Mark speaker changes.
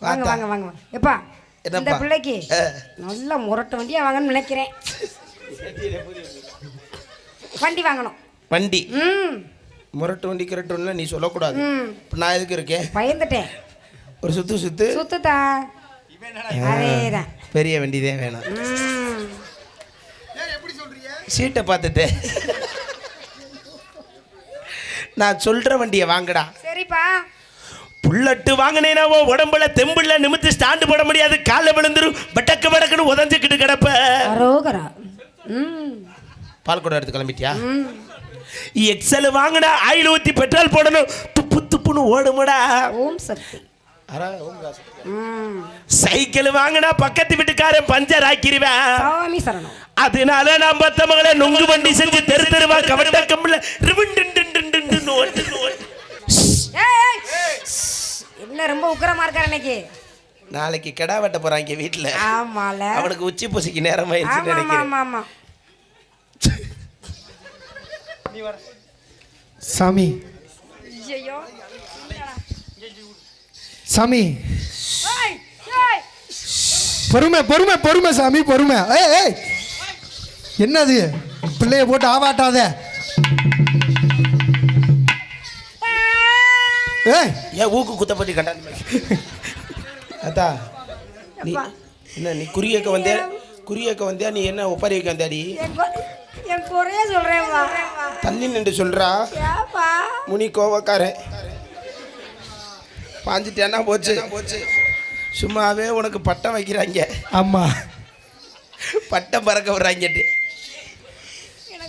Speaker 1: வாங்க வாங்க வாங்க எப்பா இந்த பிள்ளைக்கு நல்ல முரட்டு வண்டியா வாங்கன்னு நினைக்கிறேன். வண்டி வாங்கணும்.
Speaker 2: வண்டி முரட்டு வண்டி கிரட்டு வண்டி நீ சொல்லக்கூடாது. நான் எதுக்கு இருக்கேன்? பயந்துட்டேன். ஒரு சுத்து சுத்து
Speaker 1: சுத்துதா அதேதான்.
Speaker 2: பெரிய வண்டி தான் வேணும். சீட்டை பார்த்துட்டு நான் சொல்ற வண்டியை வாங்கடா.
Speaker 1: சரிப்பா.
Speaker 2: புல்லட்டு வாங்கினேனா உடம்புல தெம்புல நிமித்து ஸ்டாண்டு போட முடியாது. காலை விழுந்துரும் பட்டக்கு படக்குன்னு உதஞ்சிக்கிட்டு கிடப்ப. பால் கூட எடுத்து கிளம்பிட்டியா? எக்ஸல் வாங்கினா ஆயில் ஊற்றி பெட்ரோல் போடணும். துப்பு துப்புன்னு ஓடுமுடா.
Speaker 1: ஓம் சக்தி.
Speaker 2: சைக்கிள் வாங்கினா பக்கத்து வீட்டுக்காரன் பஞ்சர் ஆக்கிடுவேன். அதனால நான் பத்த மகளை நொங்கு வண்டி செஞ்சு தெரு தெருவா கவட்ட கம்பல
Speaker 1: என்ன ரொம்ப உக்கிரமா இருக்காரு இன்னைக்கு.
Speaker 2: நாளைக்கு கிடா வெட்ட போறாங்க வீட்டுல.
Speaker 1: ஆமால
Speaker 2: அவனுக்கு உச்சி பூசிக்கு நேரம் ஆயிடுச்சு நினைக்கிறேன்.
Speaker 3: சாமி சாமி பொறுமை பொறுமை பொறுமை சாமி பொறுமை. என்னது பிள்ளைய போட்டு ஆவாட்டாத.
Speaker 2: ஏன் ஊக்கு குத்தப்பட்டி கண்டாந்து அத்தா நீ என்ன நீ குறியக்க வந்தியா நீ என்ன ஒப்பாரி வைக்க வந்தாடி?
Speaker 1: என் குறைய சொல்றேன்ப்பா.
Speaker 2: தள்ளி நின்று சொல்றா. முனி கோவக்காரன் பாஞ்சிட்டேன்னா போச்சு. சும்மாவே உனக்கு பட்டம் வைக்கிறாங்க.
Speaker 3: ஆமா
Speaker 2: பட்டம் பறக்க விடுறாங்க.